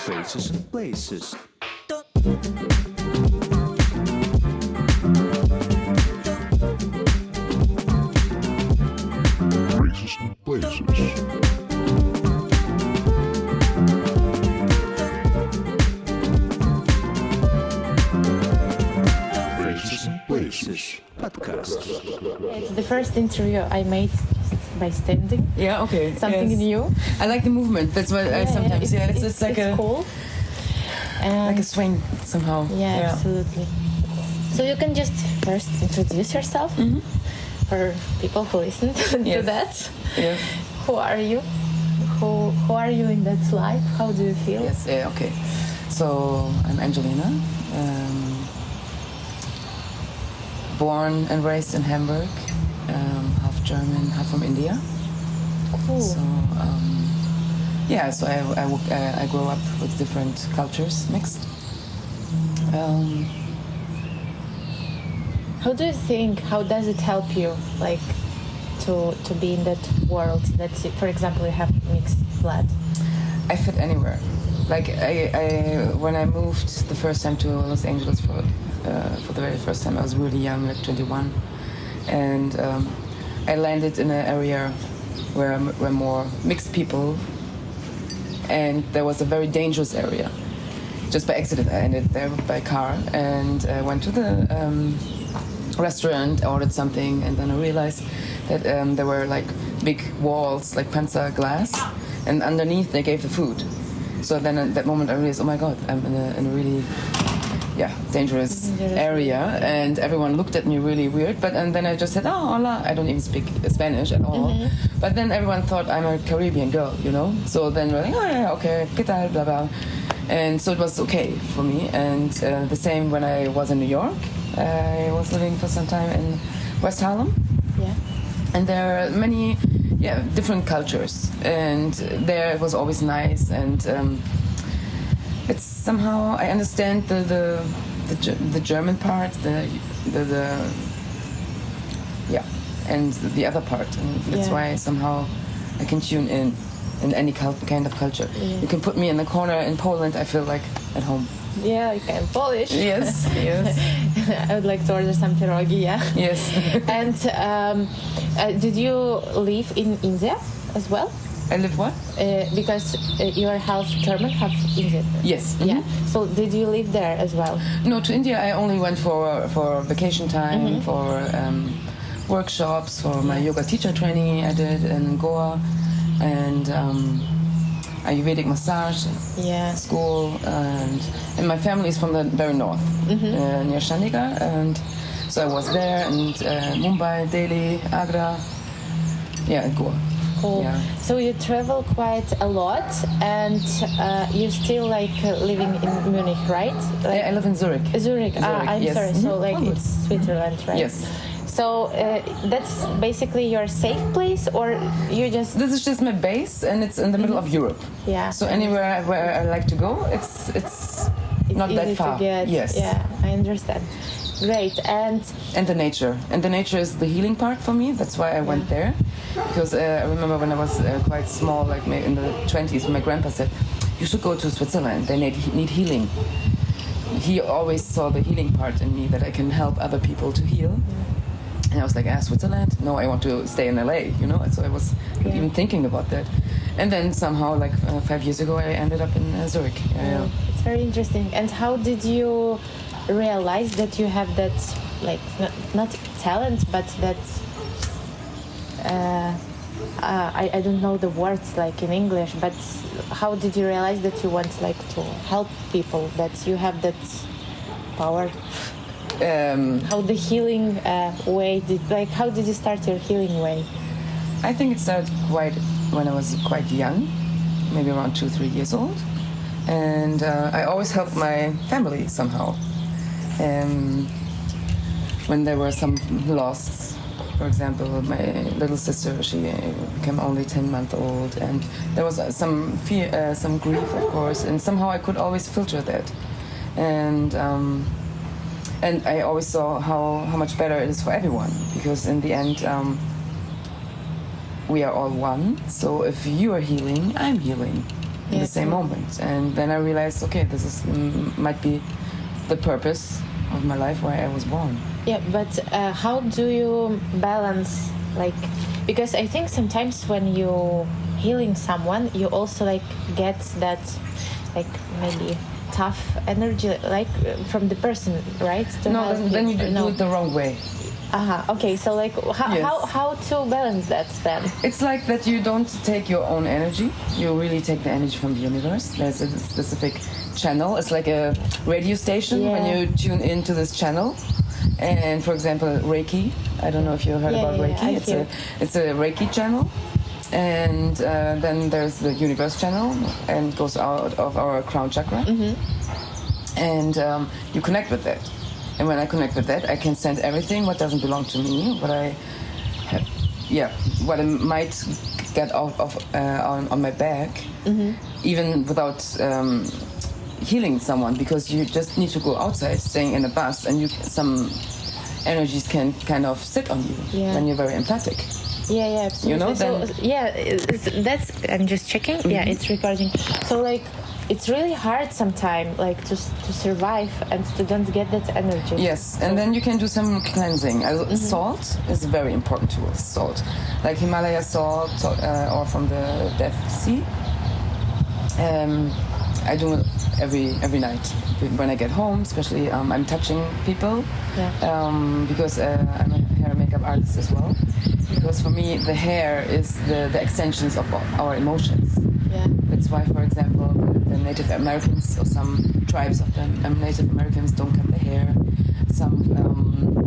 Faces and Places. Faces and Places. Faces and Places Podcast. It's the first interview I made by standing. Yeah, okay. Something yes. new. I like the movement. That's what I sometimes. It's like it's a cool. like a swing somehow. Yeah, absolutely. So you can just first introduce yourself for people who listen to Yes. that. Yes. Who are you? Who are you in that life? How do you feel? Yes. Yeah. Okay. So I'm Angelina. Born and raised in Hamburg. Half German, half from India. Cool. So so I grew up with different cultures mixed. How do you think? How does it help you, like, to be in that world? That, for example, you have mixed blood. I fit anywhere. Like I when I moved the first time to Los Angeles for the very first time, I was really young, like 21, and I landed in an area where more mixed people, and there was a very dangerous area. Just by accident, I ended there by car, and I went to the restaurant, ordered something, and then I realized that there were like big walls, like Panzer glass, and underneath they gave the food. So then at that moment I realized, oh my God, I'm in a really dangerous area, and everyone looked at me really weird. And then I just said, oh, hola. I don't even speak Spanish at all. But then everyone thought I'm a Caribbean girl, you know. So then we're like, oh yeah, okay, ¿qué tal? Blah blah. And so it was okay for me. And the same when I was in New York. I was living for some time in West Harlem. Yeah. And there are many different cultures, and there it was always nice, and it's somehow I understand the German part, and the other part, and that's why somehow I can tune in any kind of culture. You can put me in the corner in Poland, I feel like at home. Yeah, you can Polish. Yes, yes. I would like to order some pierogi, yeah. Yes. And did you live in India as well? I live what? Because you are half German, half Indian. Yes. Yeah. So did you live there as well? No, to India I only went for vacation time, for workshops, for my yoga teacher training I did in Goa, and Ayurvedic massage school, and my family is from the very north, near Chandigarh, and so I was there, and Mumbai, Delhi, Agra, Goa. Cool. Yeah. So you travel quite a lot, and you still like living in Munich, right? Like, I live in Zurich. Zurich. I'm yes. sorry. So like Oh, good. it's Switzerland, right? Yes. So that's basically your safe place, or you just... This is just my base, and it's in the middle of Europe. Yeah. So anywhere where I like to go, it's not easy that far. to get. Yes. Yeah, I understand. Great. And the nature. And the nature is the healing part for me. That's why I went there. Because I remember when I was quite small, like maybe in the 20s, my grandpa said, you should go to Switzerland. They need healing. He always saw the healing part in me, that I can help other people to heal. And I was like, Switzerland? No, I want to stay in LA, you know? And so I was not even thinking about that. And then somehow, like 5 years ago, I ended up in Zurich. Yeah. It's very interesting. And how did you realize that you have that, like, not talent, but that... I don't know the words like in English, but how did you realize that you want like to help people, that you have that power? How the healing way how did you start your healing way? I think it started when I was quite young, maybe around 2-3 years old, and I always helped my family somehow. When there were some loss, for example, my little sister, she became only 10 months old, and there was some fear, some grief, of course, and somehow I could always filter that, and I always saw how much better it is for everyone, because in the end we are all one. So if you are healing, I'm healing. in the same moment. And then I realized, okay, this is might be the purpose of my life, why I was born. Yeah, but how do you balance, like, because I think sometimes when you healing someone, you also like get that, like maybe tough energy, like from the person, right? No, then you do it the wrong way. Okay, so like how to balance that then? It's like that you don't take your own energy, you really take the energy from the universe. There's a specific channel. It's like a radio station when you tune into this channel. And for example, Reiki, I don't know if you heard about Reiki. It's a Reiki channel. And then there's the universe channel, and it goes out of our crown chakra. And you connect with that. And when I connect with that, I can send everything what doesn't belong to me, what I have, what I might get out of on my back, even without healing someone, because you just need to go outside, staying in a bus, and some energies can kind of sit on you when you're very empathic. Yeah, absolutely. You know, so that's. I'm just checking. Yeah, it's recording. So like, it's really hard sometimes, like to survive and to don't get that energy. Yes, and then you can do some cleansing. Salt is very important to us. Salt, like Himalaya salt, or from the Dead Sea. I do it every night when I get home. Especially, I'm touching people because I'm a hair and makeup artist as well. Because for me, the hair is the extensions of our emotions. Yeah. That's why, for example, the Native Americans or some tribes of the Native Americans don't cut their hair. Some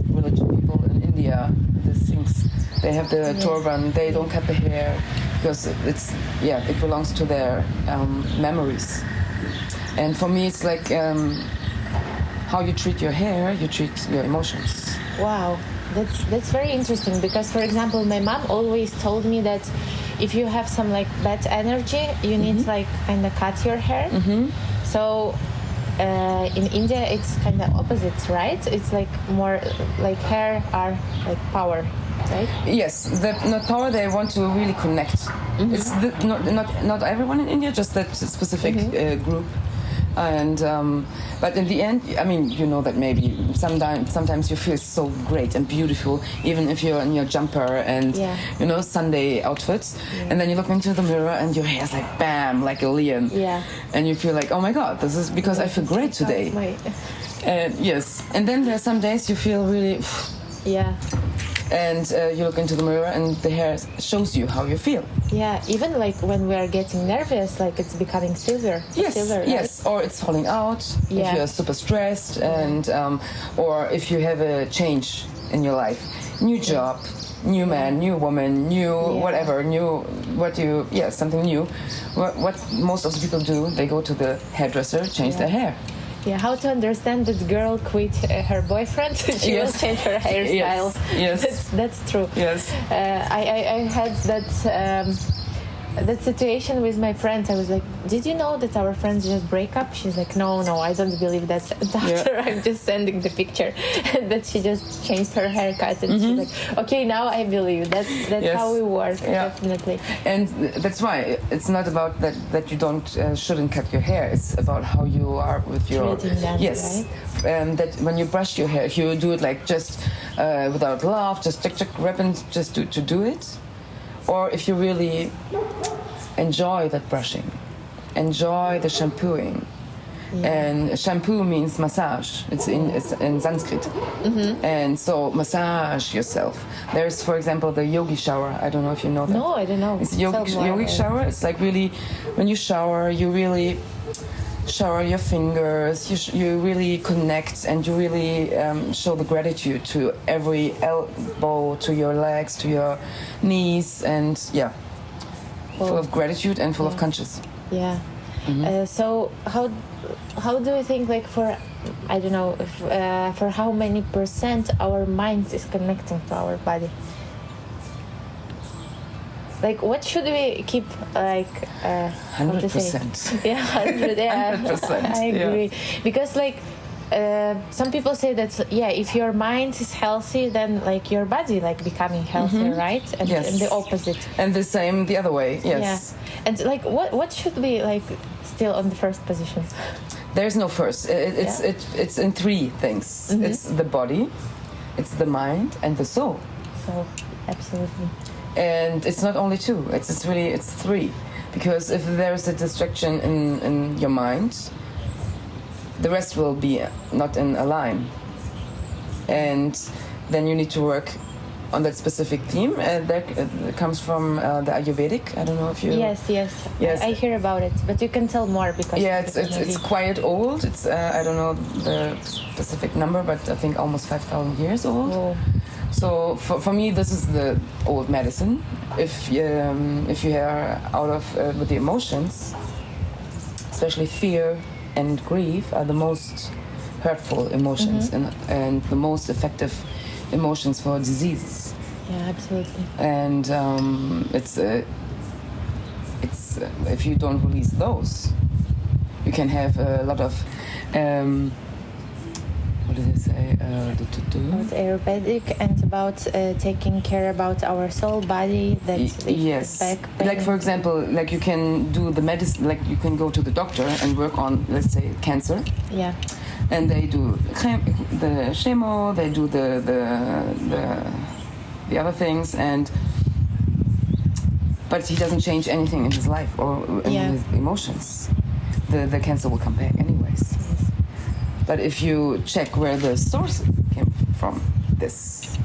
religious people in India, the Singhs, they have the turban. They don't cut the hair because it belongs to their memories. And for me, it's like how you treat your hair, you treat your emotions. Wow. That's very interesting, because for example my mom always told me that if you have some like bad energy, you need to like kind of cut your hair. So in India it's kind of opposite, right? It's like more like hair are like power, right? Yes, not power, they want to really connect. It's not everyone in India, just that specific group. And but in the end, I mean, you know that maybe sometimes you feel so great and beautiful, even if you're in your jumper and Sunday outfits, and then you look into the mirror and your hair's like bam, like a lion, and you feel like, oh my god, this is because I feel great today. Yes, and then there are some days you feel really and you look into the mirror and the hair shows you how you feel. Yeah, even like when we are getting nervous, like it's becoming silver. Yes, right? yes, or it's falling out if you're super stressed, and or if you have a change in your life, new job, new man, new woman, new whatever, something new. What most of the people do, they go to the hairdresser, change their hair. Yeah, how to understand that girl quit her boyfriend? She will change her hairstyle. Yes. That's true. Yes. I had that situation with my friends. I was like, did you know that our friends just break up? She's like, no, I don't believe that. And after I'm just sending the picture that she just changed her haircut, and she's like, okay, now I believe. That's how we work, definitely. And that's why it's not about that you shouldn't cut your hair. It's about how you are with your treating them, right? That when you brush your hair, if you do it like just without love, just check ribbon, just to do it. Or if you really enjoy that brushing, enjoy the shampooing. And shampoo means massage. It's in Sanskrit. And so massage yourself. There's, for example, the yogi shower. I don't know if you know that. No, I don't know. It's a yogi shower. It's like really, when you shower, you really shower your fingers, you really connect, and you really show the gratitude to every elbow, to your legs, to your knees, and full of gratitude and full of conscious. Yeah. So how do you think, like, for I don't know for how many percent our mind is connecting to our body? Like, what should we keep, like, 100%. Yeah, 100%. Yeah, 100%. I agree. Because, like, some people say that, if your mind is healthy, then, like, your body, like, becoming healthier, right? And the opposite. And the same the other way, yes. Yeah. And like, what should be like still on the first position? There's no first. It's in three things. It's the body, it's the mind, and the soul. So, absolutely. And it's not only two. It's three. Because if there's a distraction in your mind, the rest will be not in a line. And then you need to work on that specific theme. That comes from the Ayurvedic. I don't know if you... Yes. I hear about it, but you can tell more because... Yeah, it's quite old. It's I don't know the specific number, but I think almost 5,000 years old. Whoa. So for me, this is the old medicine. If you are out of with the emotions, especially fear and grief are the most hurtful emotions and the most effective emotions for diseases. Yeah, absolutely. And it's if you don't release those, you can have a lot of what did they say? About Ayurvedic and about taking care about our soul, body. Yes. Back pain. Like for example, like you can do the medicine. Like you can go to the doctor and work on, let's say, cancer. Yeah. And they do the chemo. They do the other things, but he doesn't change anything in his life or in his emotions. The cancer will come back anyways. But if you check where the source came from, this,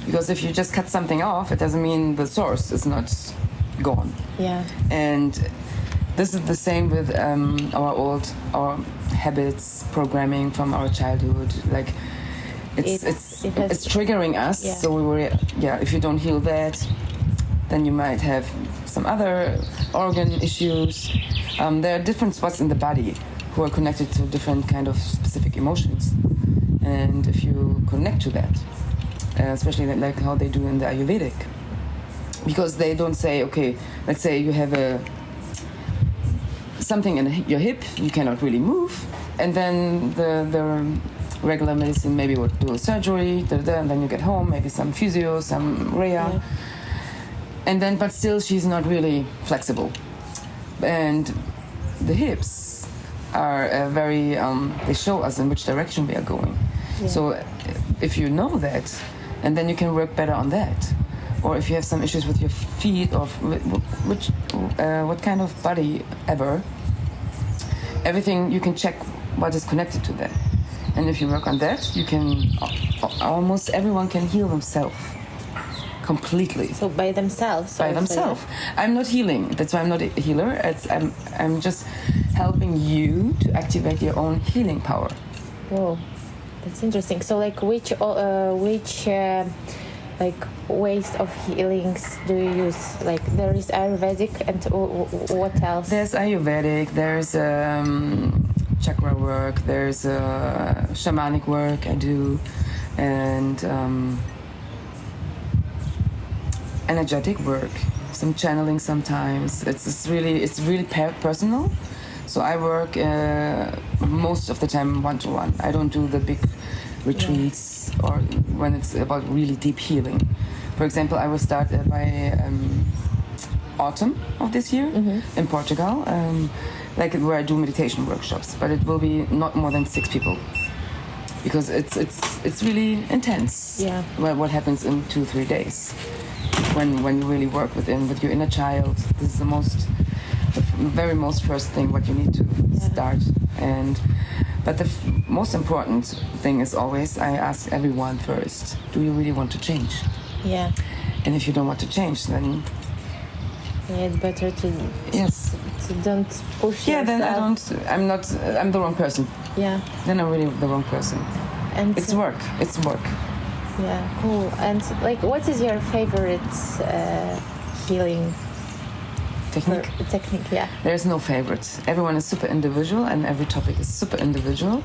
because if you just cut something off, it doesn't mean the source is not gone. Yeah. And this is the same with our habits, programming from our childhood. Like it's triggering us. Yeah. So if you don't heal that, then you might have some other organ issues. There are different spots in the body who are connected to different kind of specific emotions. And if you connect to that, especially like how they do in the Ayurvedic, because they don't say, okay, let's say you have something in your hip, you cannot really move, and then the regular medicine maybe would do a surgery, and then you get home, maybe some physio, some Rhea, and then, but still she's not really flexible. And the hips are very, they show us in which direction we are going. Yeah. So if you know that, and then you can work better on that. Or if you have some issues with your feet or what kind of body ever, everything you can check what is connected to that. And if you work on that, you can, almost everyone can heal themselves completely. So by themselves? By themselves. Yeah. I'm not healing. That's why I'm not a healer. I'm just helping you to activate your own healing power. Whoa, that's interesting. So like which like ways of healings do you use? Like there is Ayurvedic and what else? There's Ayurvedic, there's chakra work, there's shamanic work I do, and energetic work, some channeling sometimes. It's really personal. So I work most of the time one-to-one. I don't do the big retreats or when it's about really deep healing. For example, I will start by autumn of this year in Portugal, like where I do meditation workshops. But it will be not more than 6 people because it's really intense. Yeah. What happens in 2-3 days when you really work with your inner child. This is the very most first thing what you need to start. But the most important thing is always I ask everyone first, do you really want to change? Yeah. And if you don't want to change, then it's better to don't push yourself. Then I'm the wrong person. Yeah. Then I'm really the wrong person. And it's work. Yeah, cool. And like, what is your favorite healing technique? Yeah. There's no favorites. Everyone is super individual, and every topic is super individual.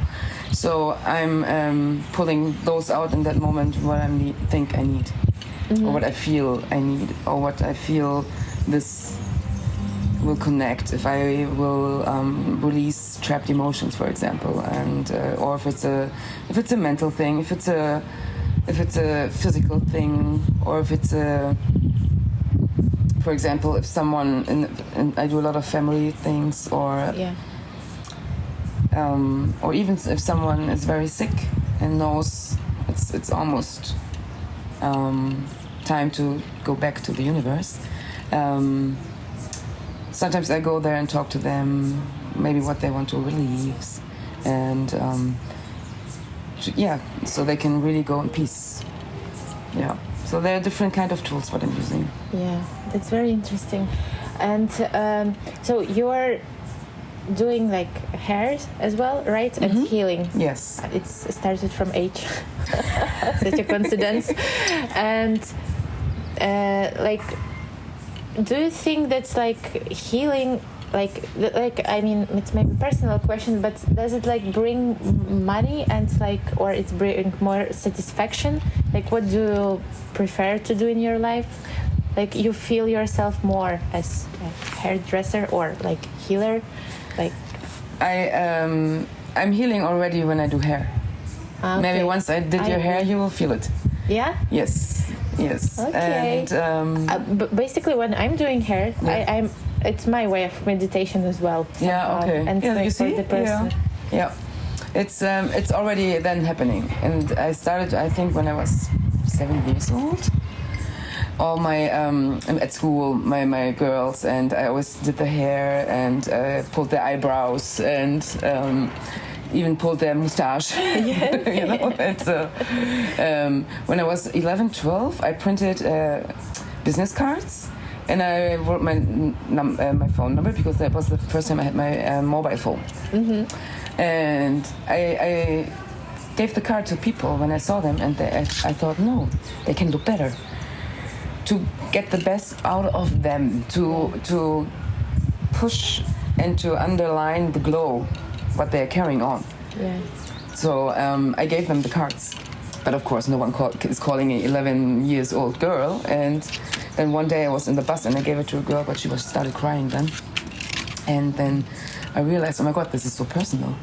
So I'm pulling those out in that moment what I think I need, or what I feel I need, or what I feel this will connect. If I will release trapped emotions, for example, and or if it's a mental thing, if it's a physical thing, or if it's a for example, if someone, and I do a lot of family things, or even if someone is very sick and knows it's almost time to go back to the universe. Sometimes I go there and talk to them, maybe what they want to release, and so they can really go in peace. Yeah. So there are different kind of tools what I'm using. Yeah, that's very interesting. And so you are doing like hair as well, right? And healing. Yes. It's started from age. Such a coincidence. And like, do you think that's like healing? Like I mean, it's maybe a personal question, but does it like bring money and like, or it's bring more satisfaction? Like, what do you prefer to do in your life? Like, you feel yourself more as a hairdresser or like healer? Like, I'm healing already when I do hair. okay. Maybe once I did your hair, you will feel it. Yeah. Yes. Okay. And but basically, when I'm doing hair, it's my way of meditation as well. Yeah. Okay. And yeah, you see? for the person. Yeah. It's already then happening, and I started, I think, when I was 7 years old. All my at school, my girls, and I always did the hair and pulled their eyebrows and even pulled their mustache. You know. And when I was 11, 12, I printed business cards. And I wrote my phone number because that was the first time I had my mobile phone. And I gave the card to people when I saw them, and I thought, no, they can do better. To get the best out of them, to push and to underline the glow, what they're carrying on. Yeah. So I gave them the cards. But of course, no one is calling an 11 years old girl. And then one day I was in the bus and I gave it to a girl, but she started crying then. And then I realized, oh my God, this is so personal.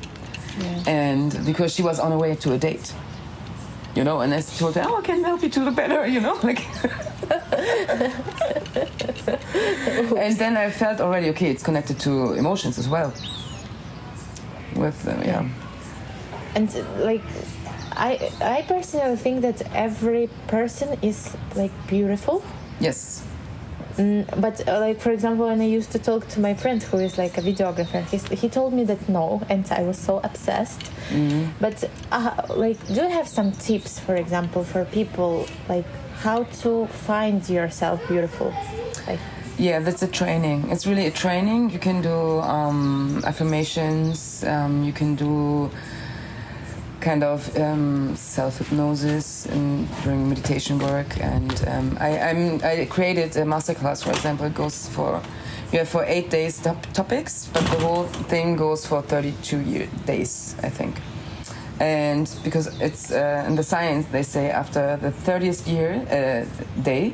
Yeah. And because she was on her way to a date, you know, and I told her, oh, I can help you to look better, you know, like. And then I felt already, okay, it's connected to emotions as well. With And like, I personally think that every person is like beautiful. Yes. But like, for example, when I used to talk to my friend who is like a videographer, he told me that no, and I was so obsessed. But like, do you have some tips, for example, for people, like how to find yourself beautiful? Like, yeah, that's a training. It's really a training. You can do affirmations. You can do kind of self-hypnosis during meditation work, and I created a masterclass, for example. It goes for 8 days topics, but the whole thing goes for 32 days, I think. And because it's in the science, they say after the 30th day,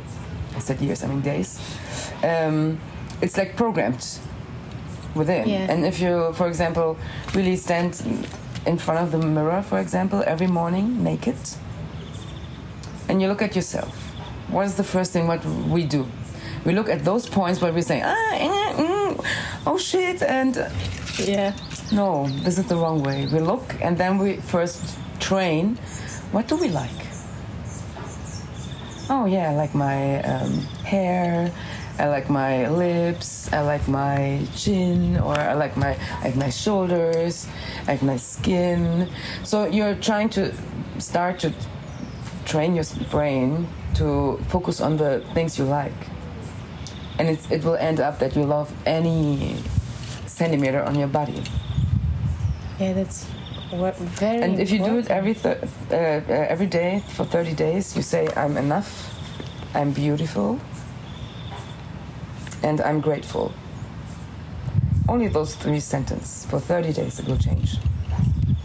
I said years, I mean days, it's like programmed within. Yeah. And if you, for example, really stand in front of the mirror, for example, every morning, naked, and you look at yourself, what is the first thing what we do? We look at those points where we say, oh shit, and no, this is the wrong way. We look, and then we first train, what do we like? Oh yeah, I like my hair, I like my lips, I like my chin, or I have nice shoulders, I have nice skin. So you're trying to start to train your brain to focus on the things you like. And it will end up that you love any centimeter on your body. yeah, that's very. And if you do it important. every day for 30 days, you say, I'm enough, I'm beautiful, and I'm grateful. Only those 3 sentences. For 30 days it will change.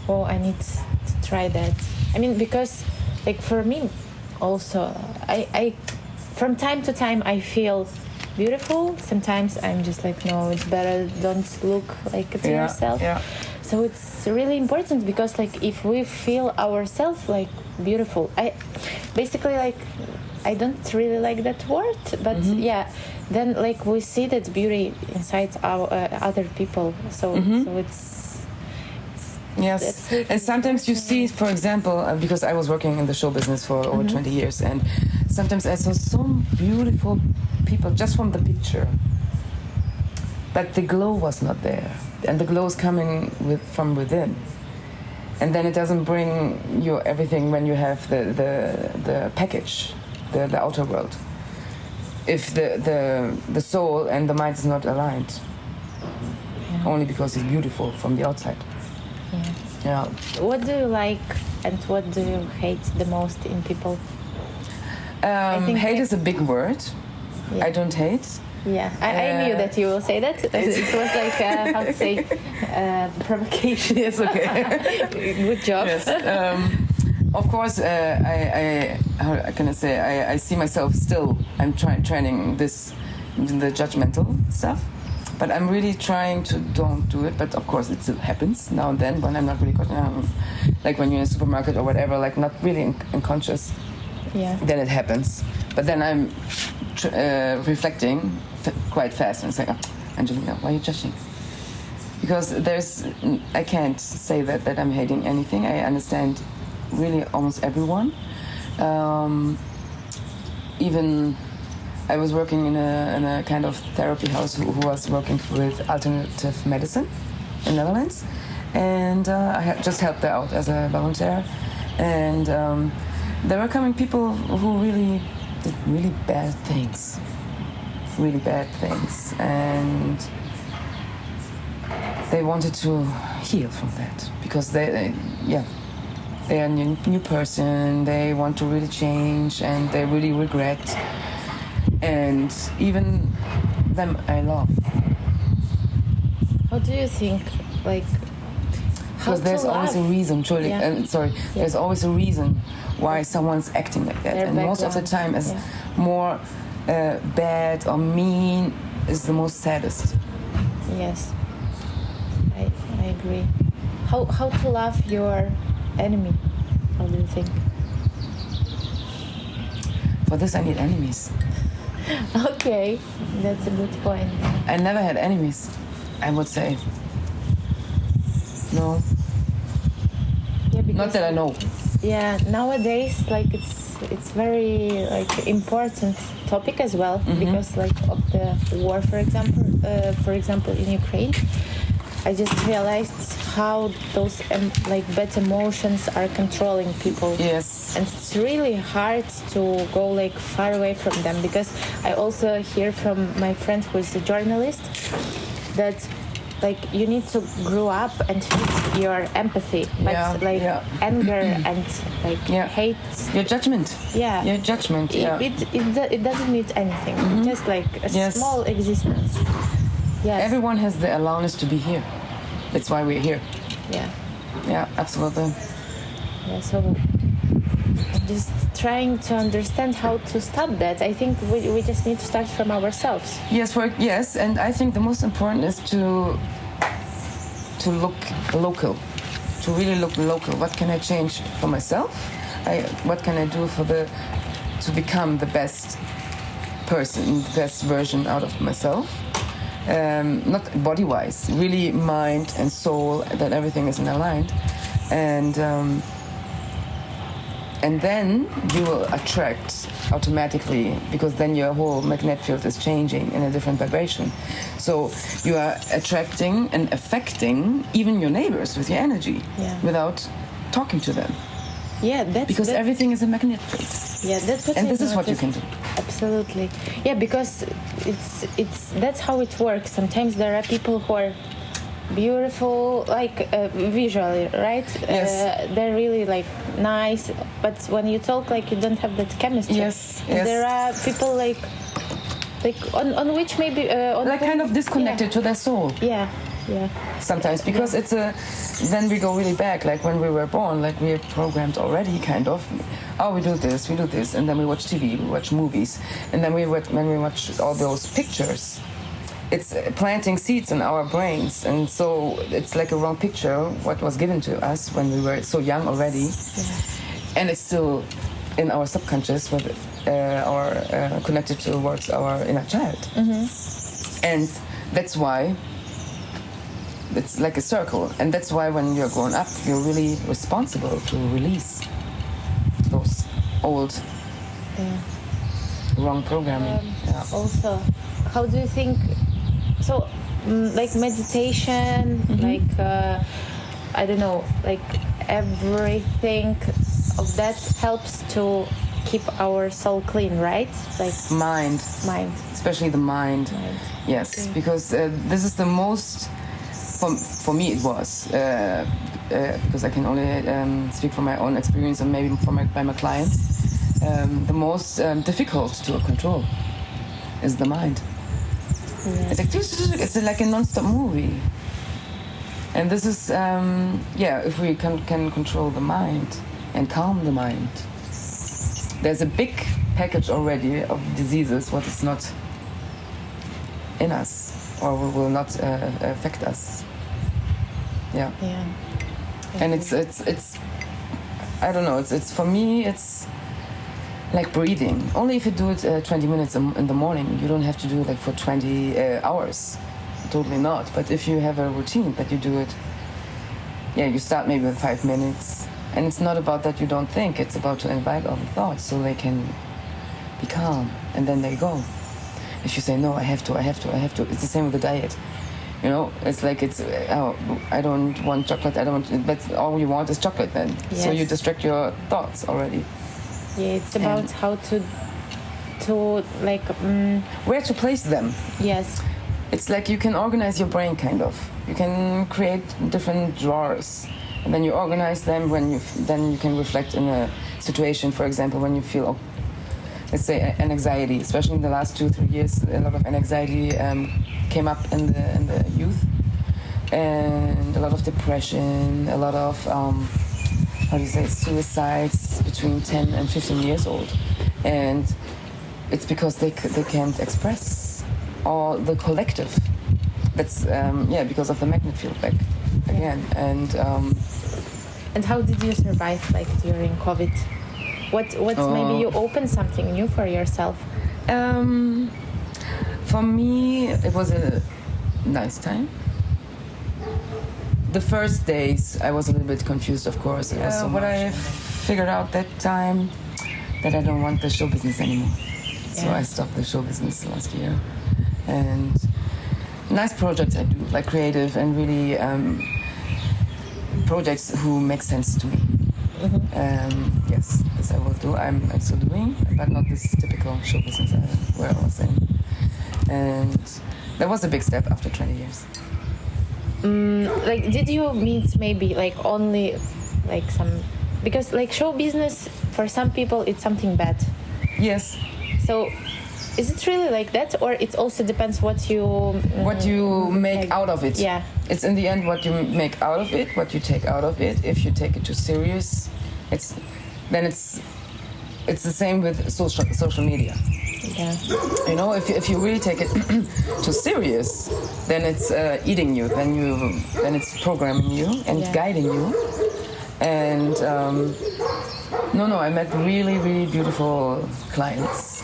Oh, I need to try that. I mean, because like for me also, I from time to time I feel beautiful. Sometimes I'm just like, no, it's better don't look like it's yourself. Yeah. So it's really important because like if we feel ourselves like beautiful, I basically like I don't really like that word, but yeah, then like we see that beauty inside our other people, so it's Yes, that's and sometimes you see, for example, because I was working in the show business for over 20 years, and sometimes I saw some beautiful people just from the picture, but the glow was not there, and the glow is coming from within, and then it doesn't bring you everything when you have the package, the outer world. If the soul and the mind is not aligned, only because it's beautiful from the outside. Yeah. What do you like and what do you hate the most in people? Hate is a big word. Yeah. I don't hate. Yeah, I knew that you will say that. It was like, how to say, provocation. Yes, okay. Good job. Yes. Of course, how can I say? I see myself still. I'm training this, the judgmental stuff, but I'm really trying to don't do it. But of course, it still happens now and then when I'm not really like when you're in a supermarket or whatever, like not really unconscious. Yeah. Then it happens. But then I'm reflecting quite fast and saying, Angelina, why are you judging? Because I can't say that I'm hating anything. I understand really almost everyone. Even I was working in a kind of therapy house who was working with alternative medicine in the Netherlands, and I just helped her out as a volunteer. And there were coming people who really did really bad things, and they wanted to heal from that because they're a new person. They want to really change, and they really regret. And even them, I love. How do you think, like, how because there's to always a love? reason. Surely, Yeah. there's always a reason why someone's acting like that, Their and most of the background, time, as yeah. more bad or mean is the most saddest. Yes, I agree. How to love your enemy? How do you think? For this, I need enemies. Okay, that's a good point. I never had enemies, I would say. No, Yeah, because not that I know. Yeah, nowadays, like it's very like important topic as well because like of the war, for example, in Ukraine. I just realized how those like bad emotions are controlling people. Yes. And it's really hard to go like far away from them because I also hear from my friend who is a journalist that like you need to grow up and fix your empathy, but anger and like hate. Your judgment. Yeah. Your judgment. It doesn't need anything. Just like a small existence. Yes. Everyone has the allowance to be here. That's why we're here. Yeah. Yeah, absolutely. Yeah, so I'm just trying to understand how to stop that. I think we just need to start from ourselves. Yes, and I think the most important is to look local, to really look local. What can I change for myself? What can I do to become the best person, the best version out of myself? Not body-wise, really mind and soul, that everything is aligned, and then you will attract automatically, because then your whole magnetic field is changing in a different vibration. So you are attracting and affecting even your neighbors with your energy without talking to them. Yeah, because everything is a magnetic field. Yeah, that's what. And this is what you can do. Absolutely. Yeah, because that's how it works. Sometimes there are people who are beautiful, like visually, right? Yes. They're really like nice, but when you talk, like you don't have that chemistry. Yes. And there are people like on which maybe like kind of disconnected to their soul. Yeah. Yeah. Sometimes because it's then we go really back, like when we were born, like we are programmed already, kind of. Oh, we do this, and then we watch TV, we watch movies, and then when we watch all those pictures, it's planting seeds in our brains, and so it's like a wrong picture what was given to us when we were so young already, and it's still in our subconscious connected towards our inner child. And that's why it's like a circle. And that's why when you're grown up, you're really responsible to release those old wrong programming. Also, how do you think, so like meditation, like I don't know, like everything of that helps to keep our soul clean, right? Like Mind, especially the mind. Yes, Okay. because this is the most, for me it was, because I can only speak from my own experience and maybe by my clients, the most difficult to control is the mind. It's like a non-stop movie. And this is, if we can control the mind and calm the mind, there's a big package already of diseases what is not in us or will not affect us. Yeah. And it's I don't know, it's for me it's like breathing. Only if you do it 20 minutes in the morning, you don't have to do it like for 20 hours. Totally not. But if you have a routine that you do it, you start maybe with 5 minutes. And it's not about that you don't think, it's about to invite all the thoughts so they can be calm and then they go. If you say, no, I have to, it's the same with the diet. You know, it's like I don't want chocolate, but all you want is chocolate then. Yes. So you distract your thoughts already. Yeah, it's about how to like Where to place them. yes. It's like you can organize your brain, kind of. You can create different drawers, and then you organize them. Then you can reflect in a situation. For example, when you feel, let's say, an anxiety, especially in the last 2-3 years, a lot of anxiety came up in the youth, and a lot of depression, a lot of suicides between 10 and 15 years old, and it's because they can't express. Or the collective. That's because of the magnet field back again. And how did you survive like during COVID? What maybe you opened something new for yourself? For me, it was a nice time. The first days, I was a little bit confused, of course. It was so much. I figured out that time that I don't want the show business anymore. So I stopped the show business last year. And nice projects I do, like creative and really projects who make sense to me. Yes, this I will do. I'm still doing, but not this typical show business where I was in. And that was a big step after 20 years. Like, did you meet maybe like only like some, because like show business for some people it's something bad. Yes. So is it really like that, or it also depends what you make like, out of it? Yeah, it's in the end what you make out of it, what you take out of it. If you take it too serious, it's the same with social media. Yeah. You know, if you really take it too serious, then it's eating you. Then it's programming you and guiding you. And I met really, really beautiful clients.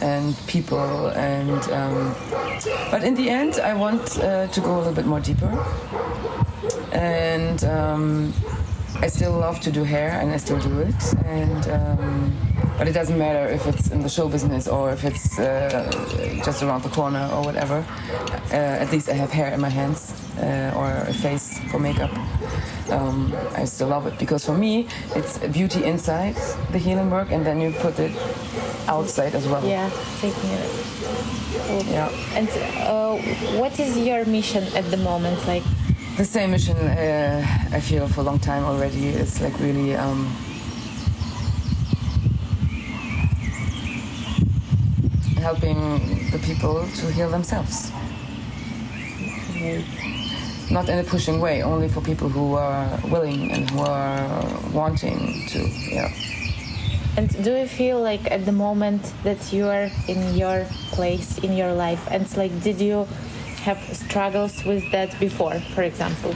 And people, and but in the end I want to go a little bit more deeper, and I still love to do hair and I still do it, and but it doesn't matter if it's in the show business or if it's just around the corner or whatever. At least I have hair in my hands or a face for makeup. I still love it because for me it's beauty inside the healing work, and then you put it outside as well. Yeah, taking it. Cool. Yeah. And what is your mission at the moment? Like the same mission I feel for a long time already. It's like really helping the people to heal themselves. Not in a pushing way, only for people who are willing and who are wanting to. Yeah. And do you feel like at the moment that you are in your place in your life, and it's like, did you have struggles with that before, for example?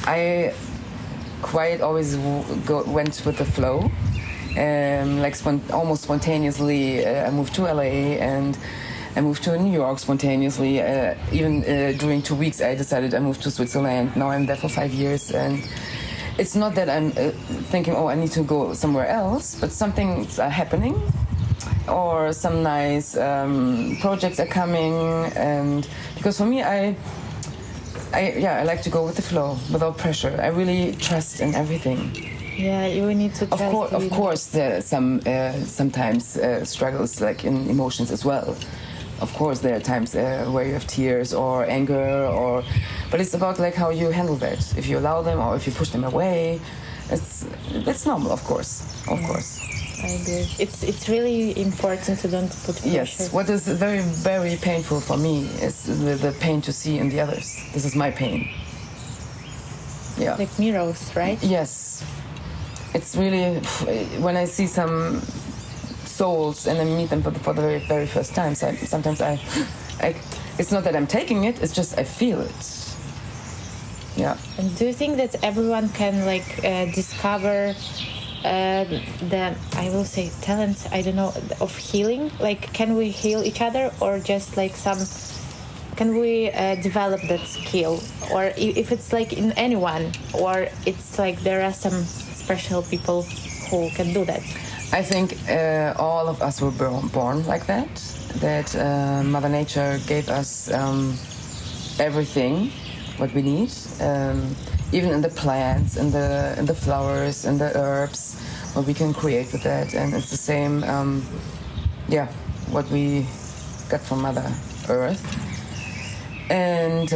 I quite always went with the flow, Like almost spontaneously, I moved to LA and I moved to New York spontaneously. Even during 2 weeks, I decided I moved to Switzerland. Now I'm there for 5 years, and it's not that I'm thinking, oh, I need to go somewhere else, but something's happening, or some nice projects are coming, and because for me, I like to go with the flow without pressure. I really trust in everything. Yeah, you need to trust. Of course, there are sometimes struggles like in emotions as well. Of course, there are times where you have tears or anger, but it's about like how you handle that. If you allow them or if you push them away, that's normal. Of course. I agree. It's really important to don't put pressure. Yes. What is very, very painful for me is the pain to see in the others. This is my pain. Yeah. Like mirrors, right? Yes. It's really when I see some souls and I meet them for the very, very first time. Sometimes I, it's not that I'm taking it. It's just I feel it. Yeah. And do you think that everyone can like discover the, I will say, talent, I don't know, of healing? Like, can we heal each other, or just like can we develop that skill? Or if it's like in anyone, or it's like there are some special people who can do that? I think all of us were born like that. That Mother Nature gave us everything what we need, even in the plants, in the flowers, in the herbs, what we can create with that. And it's the same, what we got from Mother Earth. And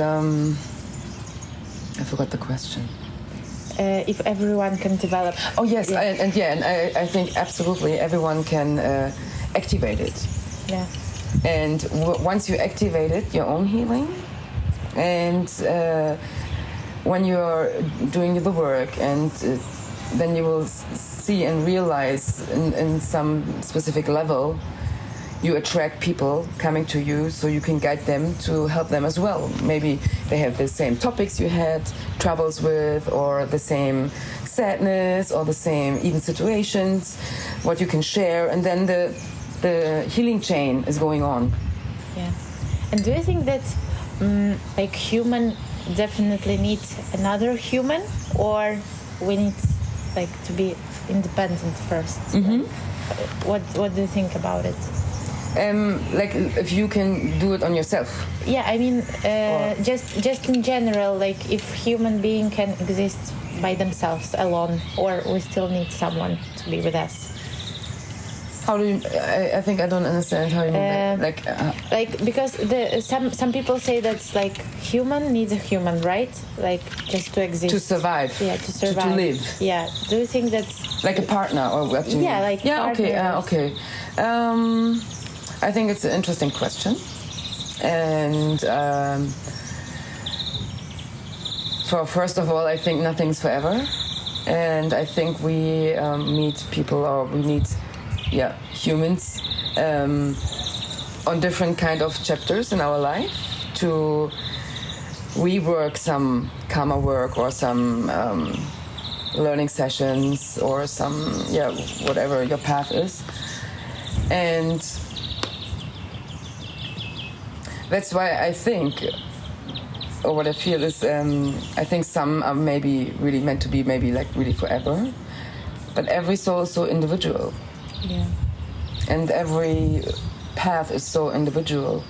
I forgot the question. If everyone can develop. Oh yes, yeah. I think absolutely everyone can activate it. Yeah. And once you activate it, your own healing, and when you're doing the work, and then you will see and realize in some specific level, you attract people coming to you, so you can guide them to help them as well. Maybe they have the same topics you had troubles with, or the same sadness, or the same even situations, what you can share, and then the healing chain is going on. Yeah. And do you think that like human definitely needs another human, or we need like to be independent first? Mm-hmm. What do you think about it? Like if you can do it on yourself. Yeah, I mean, just in general, like if human being can exist by themselves alone, or we still need someone to be with us. How do you? I think I don't understand how you mean that. Like because some people say that's like human needs a human, right? Like just to exist. To survive. Yeah, to survive. To live. Yeah. Do you think that's like a partner, or what do you yeah, mean? like yeah, partners. okay. I think it's an interesting question, and first of all, I think nothing's forever, and I think we meet people, or we meet humans on different kind of chapters in our life to rework some karma work, or some learning sessions, or some whatever your path is. And that's why I think, or what I feel is, I think some are maybe really meant to be maybe like really forever, but every soul is so individual. Yeah. And every path is so individual.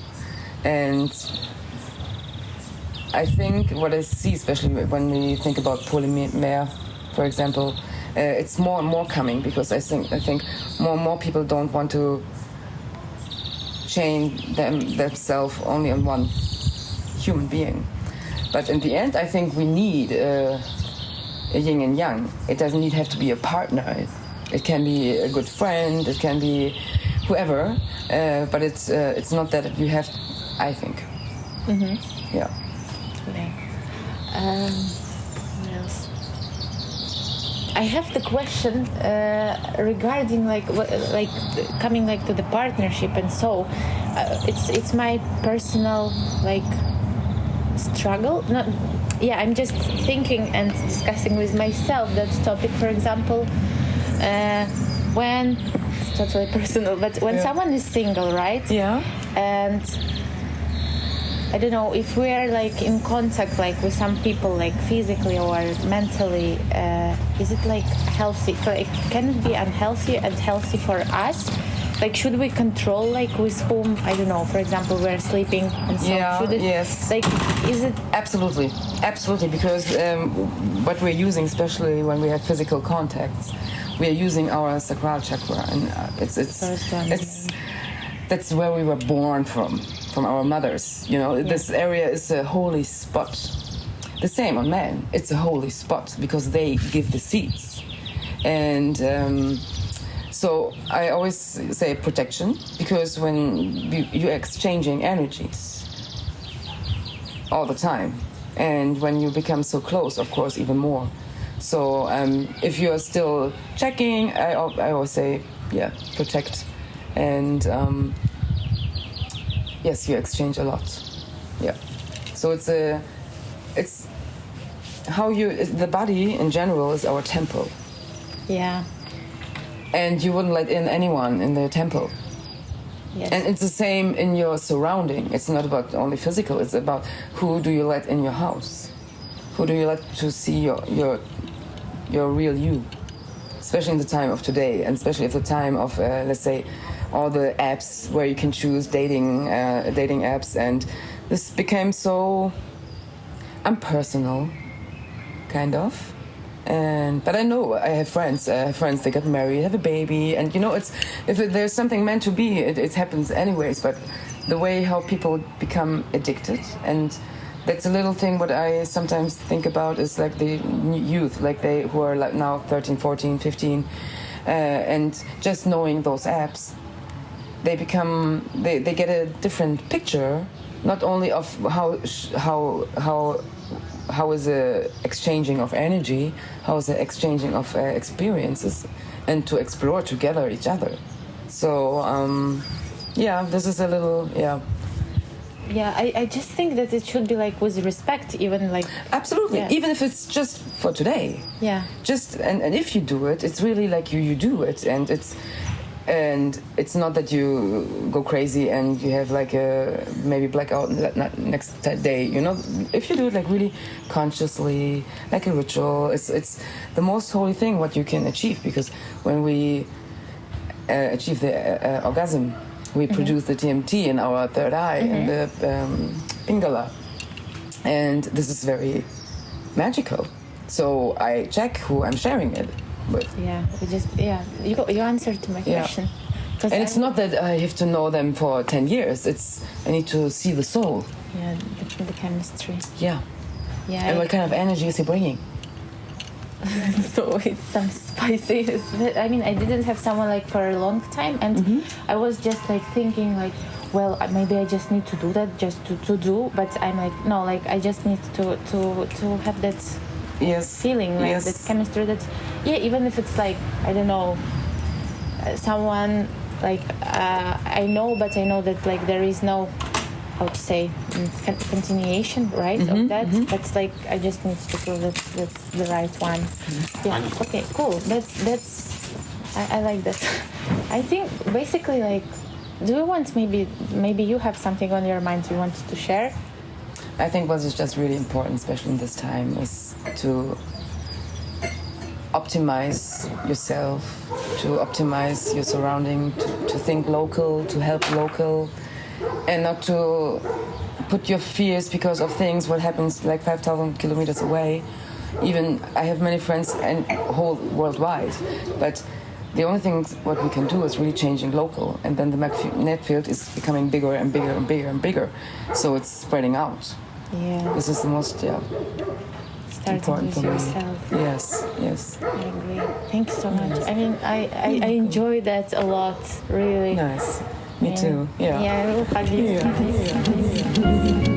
And I think what I see, especially when we think about polymer, for example, it's more and more coming, because I think more and more people don't want to chain themselves only on one human being. But in the end, I think we need a yin and yang. It doesn't have to be a partner. It can be a good friend. It can be whoever. But it's not that you have. I think. Mm-hmm. Yeah. What else? I have the question regarding like coming like to the partnership, and so it's my personal like struggle. I'm just thinking and discussing with myself that topic. For example, when it's totally personal, but when someone is single, right? Yeah. And I don't know if we are like in contact like with some people like physically or mentally, is it like healthy? Like, can it be unhealthy and healthy for us? Like, should we control like with whom, I don't know, for example, we're sleeping and so should it, yes. like, is it Absolutely, because what we're using, especially when we have physical contacts, we are using our sacral chakra, and that's where we were born from our mothers. You know, this area is a holy spot. The same on men, it's a holy spot because they give the seeds, and so I always say protection, because when you're exchanging energies all the time, and when you become so close, of course, even more. So if you're still checking, I always say, protect, and yes, you exchange a lot. Yeah. So it's how the body in general is our temple. Yeah. And you wouldn't let in anyone in the temple. Yes. And it's the same in your surrounding. It's not about only physical. It's about who do you let in your house, who do you let to see your real you, especially in the time of today, and especially at the time of let's say all the apps where you can choose dating apps, and this became so impersonal, kind of. But I know I have friends. They got married, have a baby, and you know, if there's something meant to be, it happens anyways. But the way how people become addicted, and that's a little thing what I sometimes think about is like the youth, like they who are like now 13, 14, 15, and just knowing those apps, they get a different picture, not only of how is the exchanging of energy, how is the exchanging of experiences, and to explore together each other. So this is a little Yeah, I just think that it should be like with respect, even like absolutely, even if it's just for today. Yeah. Just and if you do it, it's really like you do it, and it's not that you go crazy and you have like a maybe blackout next day. You know, if you do it like really consciously, like a ritual, it's the most holy thing what you can achieve, because when we achieve the orgasm, we produce the TMT in our third eye and the Pingala, and this is very magical. So I check who I'm sharing it with. Yeah, you answered to my question. And it's not that I have to know them for 10 years. It's I need to see the soul. Yeah, the chemistry. Yeah. Yeah. And what kind of energy is he bringing? So it's some spicy. I mean, I didn't have someone like for a long time, and I was just like thinking like, well, maybe I just need to do that just to do. But I'm like, no, like I just need to have that feeling, like that chemistry. That even if it's like I don't know, someone like I know, but I know that like there is no, how to say, continuation, right, of that. That's like I just need to feel that that's the right one. Yeah. Okay. Cool. That's. I like that. I think basically like, do you want maybe you have something on your mind you want to share? I think what is just really important, especially in this time, is to optimize yourself, to optimize your surrounding, to think local, to help local, and not to put your fears because of things what happens like 5,000 kilometers away. Even I have many friends and whole worldwide, but the only thing what we can do is really changing local, and then the net field is becoming bigger and bigger and bigger and bigger, so it's spreading out. Yeah. This is the most Starting important with for yourself. me. Yes. I agree. Thank you so much. I mean, I enjoy that a lot. Really. Nice. Me too. Yeah. Yeah, I will hug you. Yeah.